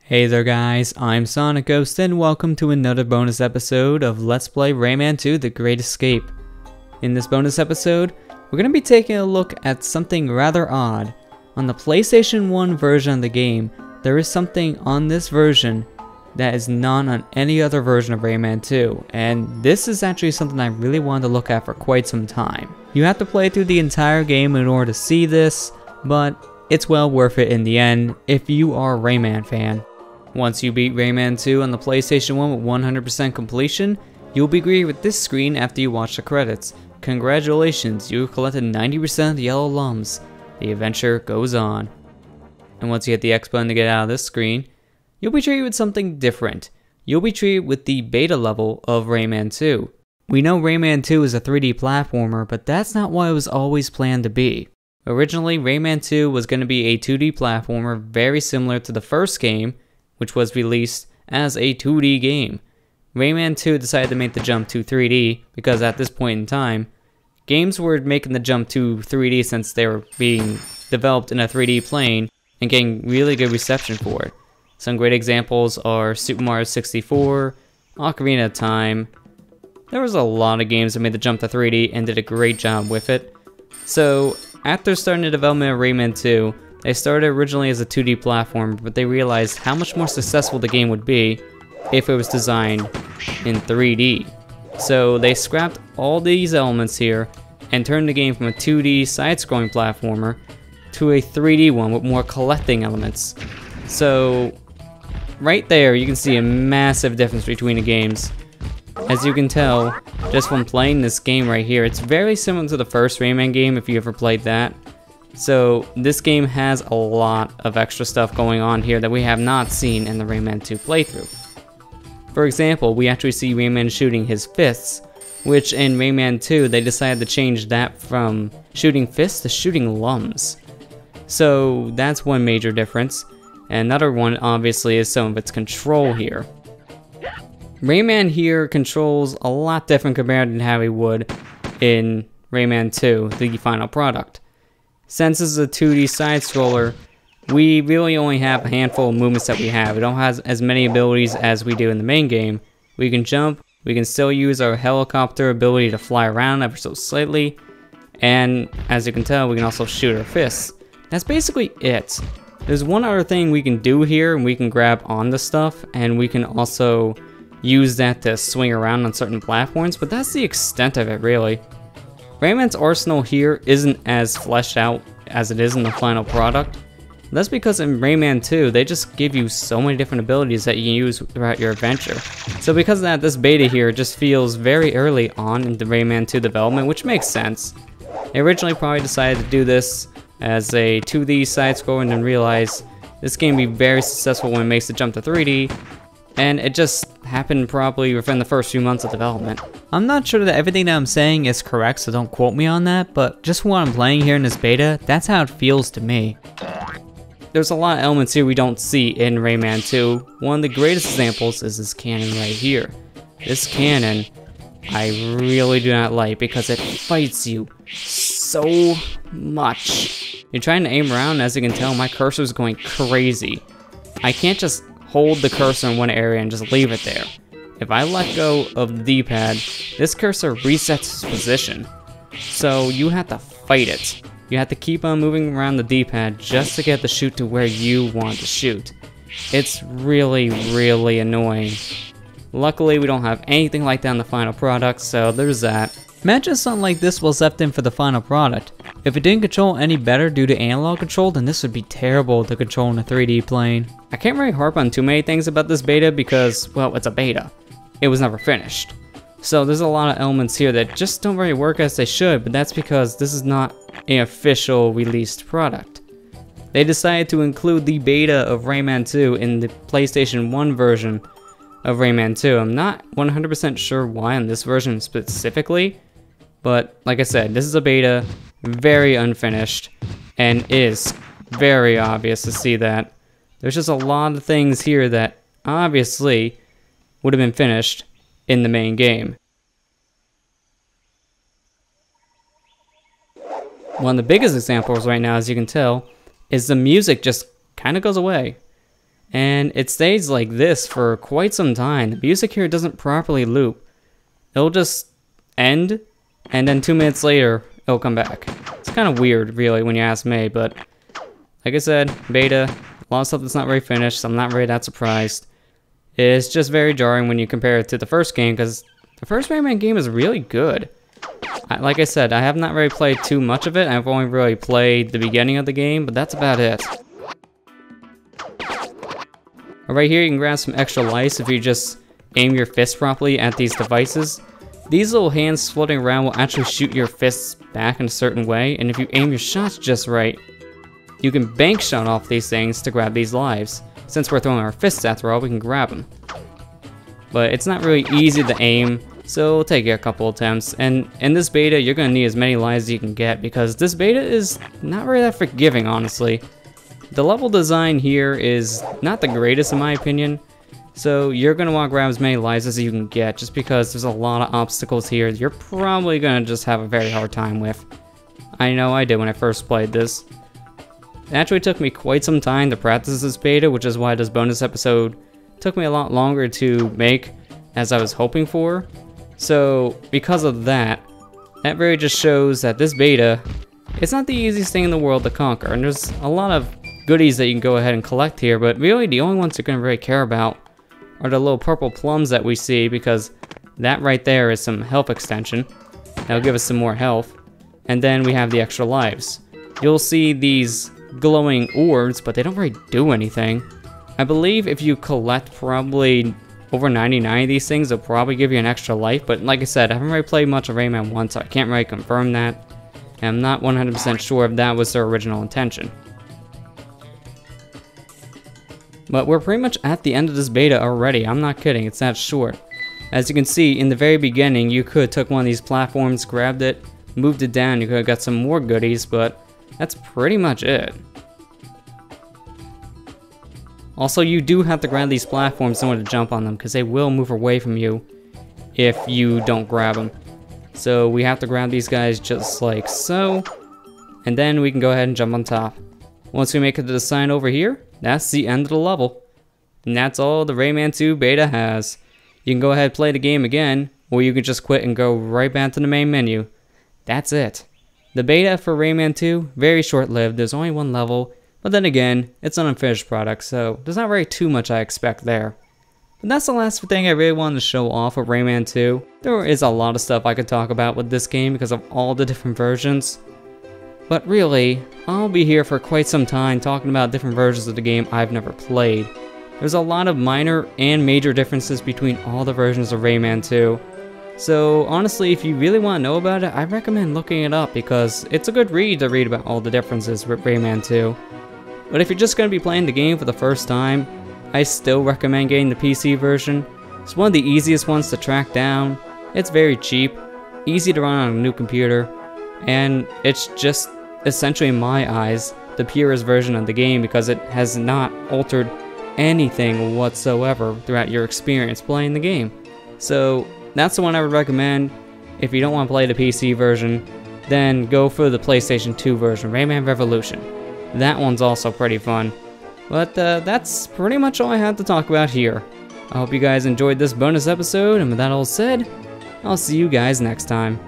Hey there guys, I'm SonicGhost and welcome to another bonus episode of Let's Play Rayman 2 The Great Escape. In this bonus episode, we're going to be taking a look at something rather odd. On the PlayStation 1 version of the game, there is something on this version that is not on any other version of Rayman 2, and this is actually something I really wanted to look at for quite some time. You have to play through the entire game in order to see this, but it's well worth it in the end if you are a Rayman fan. Once you beat Rayman 2 on the PlayStation 1 with 100% completion, you'll be greeted with this screen after you watch the credits. Congratulations, you have collected 90% of the yellow lums. The adventure goes on. And once you hit the X button to get out of this screen, you'll be treated with something different. You'll be treated with the beta level of Rayman 2. We know Rayman 2 is a 3D platformer, but that's not what it was always planned to be. Originally, Rayman 2 was going to be a 2D platformer very similar to the first game, which was released as a 2D game. Rayman 2 decided to make the jump to 3D because at this point in time, games were making the jump to 3D since they were being developed in a 3D plane and getting really good reception for it. Some great examples are Super Mario 64, Ocarina of Time. There was a lot of games that made the jump to 3D and did a great job with it. So after starting the development of Rayman 2, they started originally as a 2D platform, but they realized how much more successful the game would be if it was designed in 3D. So they scrapped all these elements here and turned the game from a 2D side-scrolling platformer to a 3D one with more collecting elements. So right there you can see a massive difference between the games. As you can tell, just from playing this game right here, it's very similar to the first Rayman game if you ever played that. So this game has a lot of extra stuff going on here that we have not seen in the Rayman 2 playthrough. For example, we actually see Rayman shooting his fists, which in Rayman 2 they decided to change that from shooting fists to shooting lums. So that's one major difference. And another one obviously is some of its control here. Rayman here controls a lot different compared to how he would in Rayman 2, the final product. Since this is a 2D side-scroller, we really only have a handful of movements that we have. We don't have as many abilities as we do in the main game. We can jump, we can still use our helicopter ability to fly around ever so slightly, and as you can tell, we can also shoot our fists. That's basically it. There's one other thing we can do here, and we can grab on the stuff, and we can also use that to swing around on certain platforms, but that's the extent of it, really. Rayman's arsenal here isn't as fleshed out as it is in the final product. That's because in Rayman 2, they just give you so many different abilities that you can use throughout your adventure. So because of that, this beta here just feels very early on in the Rayman 2 development, which makes sense. They originally probably decided to do this as a 2D side-scroller and then realized this game would be very successful when it makes the jump to 3D, and it just happened probably within the first few months of development. I'm not sure that everything that I'm saying is correct, so don't quote me on that, but just from what I'm playing here in this beta, that's how it feels to me. There's a lot of elements here we don't see in Rayman 2. One of the greatest examples is this cannon right here. This cannon, I really do not like because it fights you so much. You're trying to aim around, as you can tell, my cursor is going crazy. I can't just hold the cursor in one area and just leave it there. If I let go of the D-pad, this cursor resets its position. So you have to fight it. You have to keep on moving around the D-pad just to get the shoot to where you want to shoot. It's really, really annoying. Luckily, we don't have anything like that in the final product, so there's that. Imagine something like this was left in for the final product. If it didn't control any better due to analog control, then this would be terrible to control in a 3D plane. I can't really harp on too many things about this beta because, well, it's a beta. It was never finished. So there's a lot of elements here that just don't really work as they should, but that's because this is not an official released product. They decided to include the beta of Rayman 2 in the PlayStation 1 version of Rayman 2. I'm not 100% sure why on this version specifically, but like I said, this is a beta, very unfinished, and is very obvious to see that. There's just a lot of things here that obviously would have been finished in the main game. One of the biggest examples right now, as you can tell, is the music just kind of goes away. And it stays like this for quite some time. The music here doesn't properly loop. It'll just end, and then 2 minutes later, it'll come back. It's kind of weird, really, when you ask me, but like I said, beta, a lot of stuff that's not very finished, so I'm not really that surprised. It's just very jarring when you compare it to the first game, because the first Rayman game is really good. Like I said, I have not really played too much of it. I've only really played the beginning of the game, but that's about it. Right here, you can grab some extra life if you just aim your fist properly at these devices. These little hands floating around will actually shoot your fists back in a certain way, and if you aim your shots just right, you can bank shot off these things to grab these lives. Since we're throwing our fists after all, we can grab them. But it's not really easy to aim, so it'll take you a couple attempts. And in this beta, you're going to need as many lives as you can get, because this beta is not really that forgiving, honestly. The level design here is not the greatest in my opinion, so you're going to want to grab as many lives as you can get, just because there's a lot of obstacles here you're probably going to just have a very hard time with. I know I did when I first played this. It actually took me quite some time to practice this beta, which is why this bonus episode took me a lot longer to make as I was hoping for. So because of that, that really just shows that this beta, it's not the easiest thing in the world to conquer, and there's a lot of goodies that you can go ahead and collect here, but really the only ones you're going to really care about are the little purple plums that we see, because that right there is some health extension. That'll give us some more health. And then we have the extra lives. You'll see these glowing orbs, but they don't really do anything. I believe if you collect probably over 99 of these things, they'll probably give you an extra life, but like I said, I haven't really played much of Rayman 1, so I can't really confirm that. And I'm not 100% sure if that was their original intention. But we're pretty much at the end of this beta already. I'm not kidding, it's that short. As you can see, in the very beginning, you could have took one of these platforms, grabbed it, moved it down, you could have got some more goodies, but that's pretty much it. Also, you do have to grab these platforms in order to jump on them, because they will move away from you if you don't grab them. So we have to grab these guys just like so, and then we can go ahead and jump on top. Once we make it to the sign over here, that's the end of the level. And that's all the Rayman 2 beta has. You can go ahead and play the game again, or you can just quit and go right back to the main menu. That's it. The beta for Rayman 2, very short-lived. There's only one level, but then again, it's an unfinished product, so there's not really too much I expect there. But that's the last thing I really wanted to show off of Rayman 2. There is a lot of stuff I could talk about with this game because of all the different versions. But really, I'll be here for quite some time talking about different versions of the game I've never played. There's a lot of minor and major differences between all the versions of Rayman 2. So honestly, if you really want to know about it, I recommend looking it up because it's a good read to read about all the differences with Rayman 2. But if you're just going to be playing the game for the first time, I still recommend getting the PC version. It's one of the easiest ones to track down, it's very cheap, easy to run on a new computer, and it's just essentially in my eyes the purest version of the game because it has not altered anything whatsoever throughout your experience playing the game. So that's the one I would recommend. If you don't want to play the PC version, then go for the PlayStation 2 version, Rayman Revolution. That one's also pretty fun. But that's pretty much all I had to talk about here. I hope you guys enjoyed this bonus episode, and with that all said, I'll see you guys next time.